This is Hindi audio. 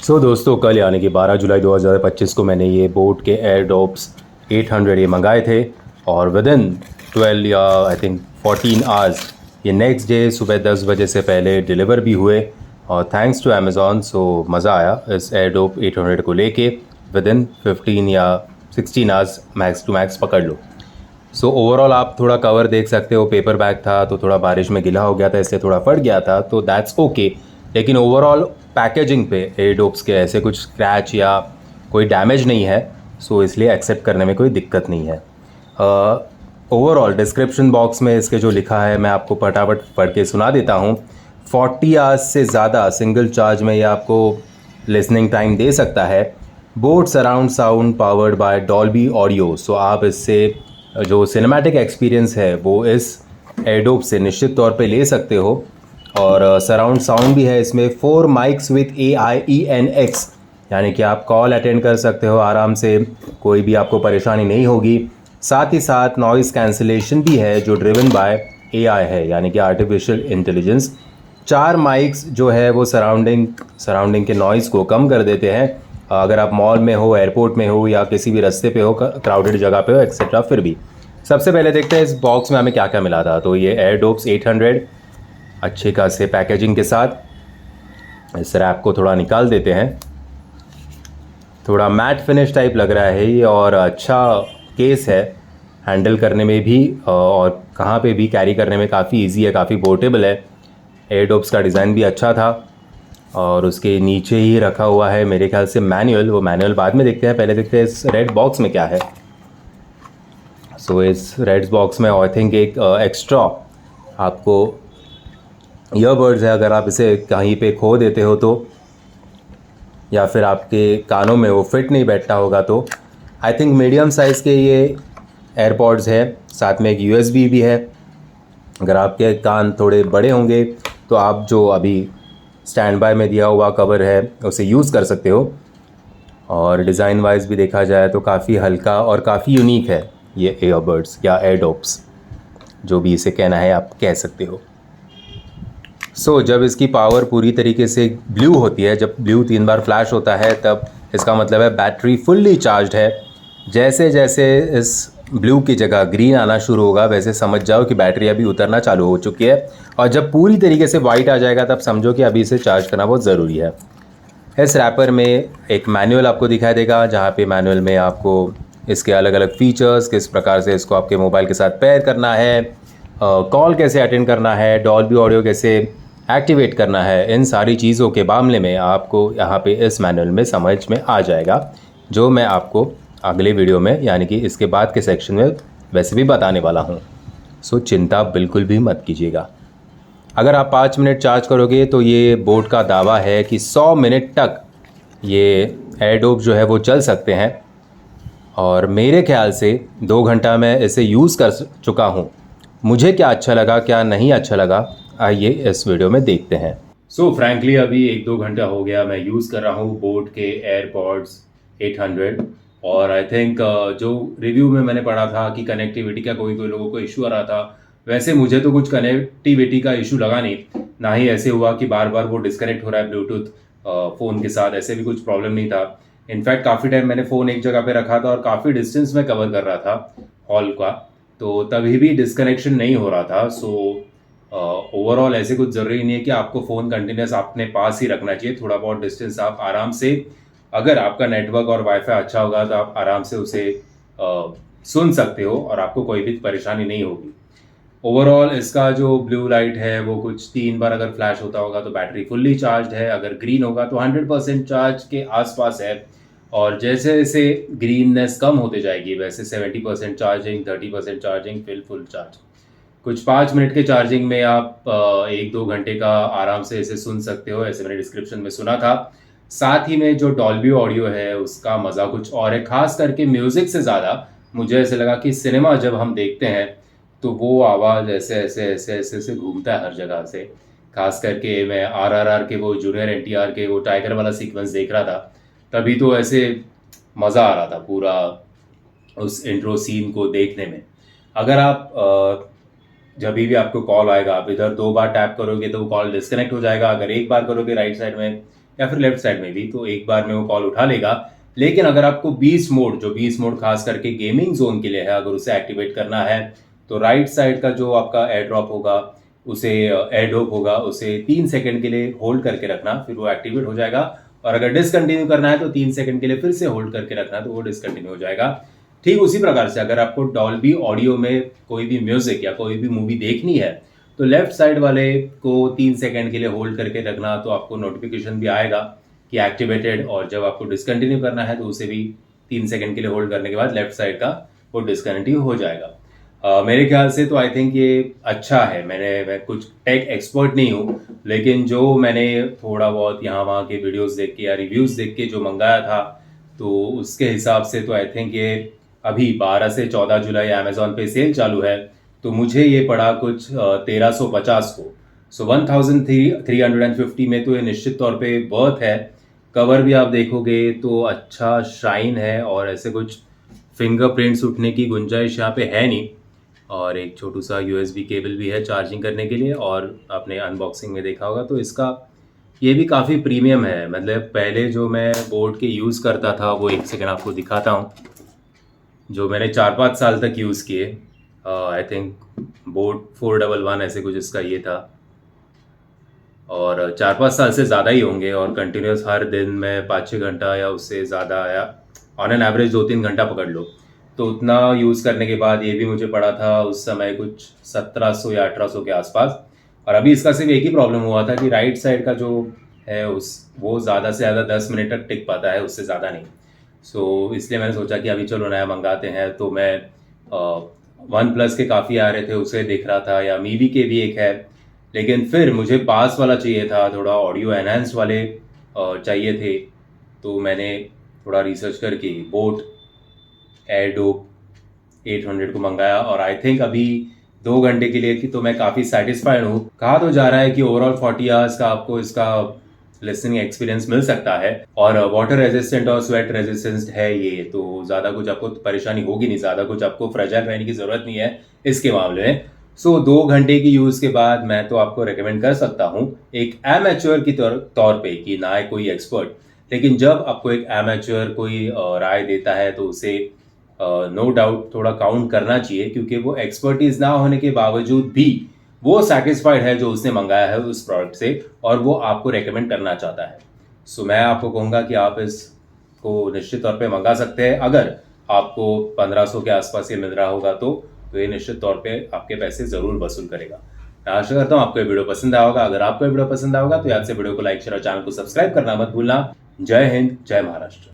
दोस्तों, कल यानी कि 12 जुलाई 2025 को मैंने ये बोट के एयरडॉप्स 800 ये मंगाए थे और विद इन 12 या आई थिंक 14 आवर्स ये नेक्स्ट डे सुबह 10 बजे से पहले डिलीवर भी हुए। और थैंक्स टू अमेज़ॉन, सो मज़ा आया इस एयरडॉप 800 को लेके। विद इन 15 या 16 आवर्स मैक्स टू मैक्स पकड़ लो। ओवरऑल आप थोड़ा कवर देख सकते हो, पेपर बैग था तो थोड़ा बारिश में गिला हो गया था, इसलिए थोड़ा फट गया था, तो दैट्स ओके। लेकिन ओवरऑल पैकेजिंग पे एयरडॉप्स के ऐसे कुछ स्क्रैच या कोई डैमेज नहीं है, इसलिए एक्सेप्ट करने में कोई दिक्कत नहीं है। ओवरऑल डिस्क्रिप्शन बॉक्स में इसके जो लिखा है मैं आपको फटाफट पढ़ के सुना देता हूँ। 40 आवर्स से ज़्यादा सिंगल चार्ज में ये आपको लिसनिंग टाइम दे सकता है। Boat surround sound powered by Dolby audio, so आप इससे जो सिनेमैटिक एक्सपीरियंस है वो इस एयरडॉप से निश्चित तौर पे ले सकते हो। और सराउंड साउंड भी है इसमें। 4 माइक्स विद AIENX, यानी कि आप कॉल अटेंड कर सकते हो आराम से, कोई भी आपको परेशानी नहीं होगी। साथ ही साथ नॉइज़ कैंसिलेशन भी है जो ड्रिवन बाय AI है, यानी कि आर्टिफिशियल इंटेलिजेंस। 4 माइक्स जो है वो सराउंडिंग के नॉइज़ को कम कर देते हैं। अगर आप मॉल में हो, एयरपोर्ट में हो या किसी भी रास्ते पे हो, क्राउडेड जगह पे हो एक्सेट्रा। फिर भी सबसे पहले देखते हैं इस बॉक्स में हमें क्या क्या मिला था। तो ये एयरडॉप्स 800 अच्छे खासे पैकेजिंग के साथ। इस रैप को थोड़ा निकाल देते हैं। थोड़ा मैट फिनिश टाइप लग रहा है ये, और अच्छा केस है, हैंडल करने में भी और कहाँ पे भी कैरी करने में काफ़ी इजी है, काफ़ी पोर्टेबल है। एयरडॉप्स का डिज़ाइन भी अच्छा था। और उसके नीचे ही रखा हुआ है मेरे ख्याल से मैनुअल। वो मैनुअल बाद में देखते हैं, पहले देखते हैं इस रेड बॉक्स में क्या है। इस रेड बॉक्स में आई थिंक एक एक्स्ट्रा आपको ईयरबड्स है। अगर आप इसे कहीं पे खो देते हो तो, या फिर आपके कानों में वो फिट नहीं बैठता होगा तो, आई थिंक मीडियम साइज़ के ये एयरपॉड्स है। साथ में एक USB भी है। अगर आपके कान थोड़े बड़े होंगे तो आप जो अभी स्टैंड बाय में दिया हुआ कवर है उसे यूज़ कर सकते हो। और डिज़ाइन वाइज भी देखा जाए तो काफ़ी हल्का और काफ़ी यूनिक है ये ईयरबड्स या एयरडॉप्स, जो भी इसे कहना है आप कह सकते हो। जब इसकी पावर पूरी तरीके से ब्लू होती है, जब ब्लू 3 बार फ्लैश होता है, तब इसका मतलब है बैटरी फुल्ली चार्ज है। जैसे जैसे इस ब्लू की जगह ग्रीन आना शुरू होगा वैसे समझ जाओ कि बैटरी अभी उतरना चालू हो चुकी है। और जब पूरी तरीके से वाइट आ जाएगा तब समझो कि अभी इसे चार्ज करना बहुत ज़रूरी है। इस रैपर में एक मैनुअल आपको दिखाई देगा, जहाँ पे मैनुअल में आपको इसके अलग अलग फीचर्स, किस प्रकार से इसको आपके मोबाइल के साथ पेयर करना है, कॉल कैसे अटेंड करना है, डॉल्बी ऑडियो कैसे एक्टिवेट करना है, इन सारी चीज़ों के मामले में आपको यहाँ पे इस मैनुअल में समझ में आ जाएगा, जो मैं आपको अगले वीडियो में यानी कि इसके बाद के सेक्शन में वैसे भी बताने वाला हूँ। चिंता बिल्कुल भी मत कीजिएगा। अगर आप 5 मिनट चार्ज करोगे तो ये बोट का दावा है कि 100 मिनट तक ये एयरडॉप जो है वो चल सकते हैं। और मेरे ख्याल से 2 घंटा मैं इसे यूज़ कर चुका हूँ। मुझे क्या अच्छा लगा, क्या नहीं अच्छा लगा, आइए इस वीडियो में देखते हैं। फ्रैंकली अभी 1-2 घंटा हो गया मैं यूज़ कर रहा हूँ बोट के एयरपॉड्स 800। और आई थिंक जो रिव्यू में मैंने पढ़ा था कि कनेक्टिविटी का कोई लोगों को इशू आ रहा था, वैसे मुझे तो कुछ कनेक्टिविटी का इशू लगा नहीं। ना ही ऐसे हुआ कि बार बार वो डिस्कनेक्ट हो रहा है ब्लूटूथ फ़ोन के साथ, ऐसे भी कुछ प्रॉब्लम नहीं था। इनफैक्ट काफ़ी टाइम मैंने फ़ोन एक जगह पे रखा था और काफ़ी डिस्टेंस में कवर कर रहा था हॉल का, तो तभी भी डिस्कनेक्शन नहीं हो रहा था। ओवरऑल ऐसे कुछ ज़रूरी नहीं है कि आपको फ़ोन कंटिन्यूस अपने पास ही रखना चाहिए। थोड़ा बहुत डिस्टेंस आप आराम से, अगर आपका नेटवर्क और वाईफाई अच्छा होगा तो आप आराम से उसे सुन सकते हो और आपको कोई भी परेशानी नहीं होगी। ओवरऑल इसका जो ब्लू लाइट है वो कुछ 3 बार अगर फ्लैश होता होगा तो बैटरी फुल्ली चार्ज है, अगर ग्रीन होगा तो 100% चार्ज के आसपास है। और जैसे जैसे ग्रीननेस कम होते जाएगी वैसे 70% चार्जिंग, 30% चार्जिंग, फिर फुल चार्ज। कुछ 5 मिनट के चार्जिंग में आप 1-2 घंटे का आराम से इसे सुन सकते हो, ऐसे मैंने डिस्क्रिप्शन में सुना था। साथ ही में जो डॉल्बी ऑडियो है उसका मज़ा कुछ और है, खास करके म्यूज़िक से ज़्यादा मुझे ऐसे लगा कि सिनेमा जब हम देखते हैं तो वो आवाज़ ऐसे ऐसे ऐसे ऐसे ऐसे घूमता है हर जगह से। खास करके मैं RRR के वो जूनियर NTR के वो टाइगर वाला सीक्वेंस देख रहा था, तभी तो ऐसे मज़ा आ रहा था पूरा उस इंट्रो सीन को देखने में। अगर आप जब भी आपको कॉल आएगा, आप इधर 2 बार टैप करोगे तो वो कॉल डिस्कनेक्ट हो जाएगा। अगर 1 बार करोगे राइट साइड में या फिर लेफ्ट साइड में भी, तो एक बार में वो कॉल उठा लेगा। लेकिन अगर आपको बीस्ट मोड खास करके गेमिंग जोन के लिए है, अगर उसे एक्टिवेट करना है तो राइट साइड का जो आपका एयर ड्रॉप होगा, उसे एयर ड्रॉप होगा, उसे 3 सेकंड के लिए होल्ड करके रखना, फिर वो एक्टिवेट हो जाएगा। और अगर डिसकंटिन्यू करना है तो 3 सेकंड के लिए फिर से होल्ड करके रखना, तो वो डिसकंटिन्यू हो जाएगा। ठीक उसी प्रकार से अगर आपको डॉल्बी ऑडियो में कोई भी म्यूजिक या कोई भी मूवी देखनी है तो लेफ्ट साइड वाले को 3 सेकंड के लिए होल्ड करके रखना, तो आपको नोटिफिकेशन भी आएगा कि एक्टिवेटेड। और जब आपको डिसकंटिन्यू करना है तो उसे भी 3 सेकंड के लिए होल्ड करने के बाद लेफ्ट साइड का वो डिसकंटिन्यू हो जाएगा। मेरे ख्याल से तो आई थिंक ये अच्छा है। मैं कुछ टेक एक्सपर्ट नहीं हूँ, लेकिन जो मैंने थोड़ा बहुत यहाँ वहाँ के वीडियोस देख के या रिव्यूज़ देख के जो मंगाया था, तो उसके हिसाब से तो आई थिंक ये अभी 12 से 14 जुलाई अमेजोन पे सेल चालू है, तो मुझे ये पड़ा कुछ 1350 को। सो 1350 में तो ये निश्चित तौर पे वर्थ है। कवर भी आप देखोगे तो अच्छा शाइन है और ऐसे कुछ फिंगरप्रिंट्स उठने की गुंजाइश यहाँ पे है नहीं। और एक छोटू सा USB केबल भी है चार्जिंग करने के लिए। और आपने अनबॉक्सिंग में देखा होगा तो इसका ये भी काफ़ी प्रीमियम है। मतलब पहले जो मैं बोट के यूज़ करता था वो एक सेकंड आपको दिखाता हूँ, जो मैंने 4-5 साल तक यूज़ किए। आई थिंक बोट 411 ऐसे कुछ इसका ये था, और 4-5 साल से ज़्यादा ही होंगे। और कंटिन्यूस हर दिन में 5-6 घंटा या उससे ज़्यादा, या ऑन एन एवरेज 2-3 घंटा पकड़ लो, तो उतना यूज़ करने के बाद ये भी मुझे पड़ा था उस समय कुछ 1700 या 1800 के आसपास। और अभी इसका सिर्फ एक ही प्रॉब्लम हुआ था कि राइट साइड का जो है वो ज़्यादा से ज़्यादा 10 मिनट तक टिक पाता है, उससे ज़्यादा नहीं। सो इसलिए मैंने सोचा कि अभी चलो नया मंगाते हैं। तो मैं वन प्लस के काफ़ी आ रहे थे, उसे देख रहा था, या मीवी के भी एक है, लेकिन फिर मुझे पास वाला चाहिए था, थोड़ा ऑडियो एनहांस वाले चाहिए थे। तो मैंने थोड़ा रिसर्च करके बोट एयरडोप 800 को मंगाया, और आई थिंक अभी 2 घंटे के लिए कि तो मैं काफ़ी सेटिस्फाइड हूँ। कहा तो जा रहा है कि ओवरऑल 40 आवर्स का आपको इसका लिसनिंग एक्सपीरियंस मिल सकता है, और वाटर रेजिस्टेंट और स्वेट रेजिस्टेंट है ये, तो ज़्यादा कुछ आपको परेशानी होगी नहीं, ज़्यादा कुछ आपको फ्रेजाइल रहने की ज़रूरत नहीं है इसके मामले में। सो 2 घंटे की यूज़ के बाद मैं तो आपको रिकमेंड कर सकता हूँ एक एमेच्योर की तौर पे, कि ना है कोई एक्सपर्ट, लेकिन जब आपको एक एमेच्योर कोई राय देता है तो उसे नो डाउट थोड़ा काउंट करना चाहिए, क्योंकि वो एक्सपर्टीज ना होने के बावजूद भी वो सेटिस्फाइड है जो उसने मंगाया है उस प्रोडक्ट से, और वो आपको रेकमेंड करना चाहता है। सो मैं आपको कहूँगा कि आप इसको निश्चित तौर पे मंगा सकते हैं। अगर आपको 1500 के आसपास ये मिल रहा होगा तो ये निश्चित तौर पे आपके पैसे ज़रूर वसूल करेगा। मैं आशा करता हूँ आपको ये वीडियो पसंद आया होगा। अगर आपको ये वीडियो पसंद आया होगा तो याद से वीडियो को लाइक शेयर और चैनल को सब्सक्राइब करना मत भूलना। जय हिंद, जय महाराष्ट्र।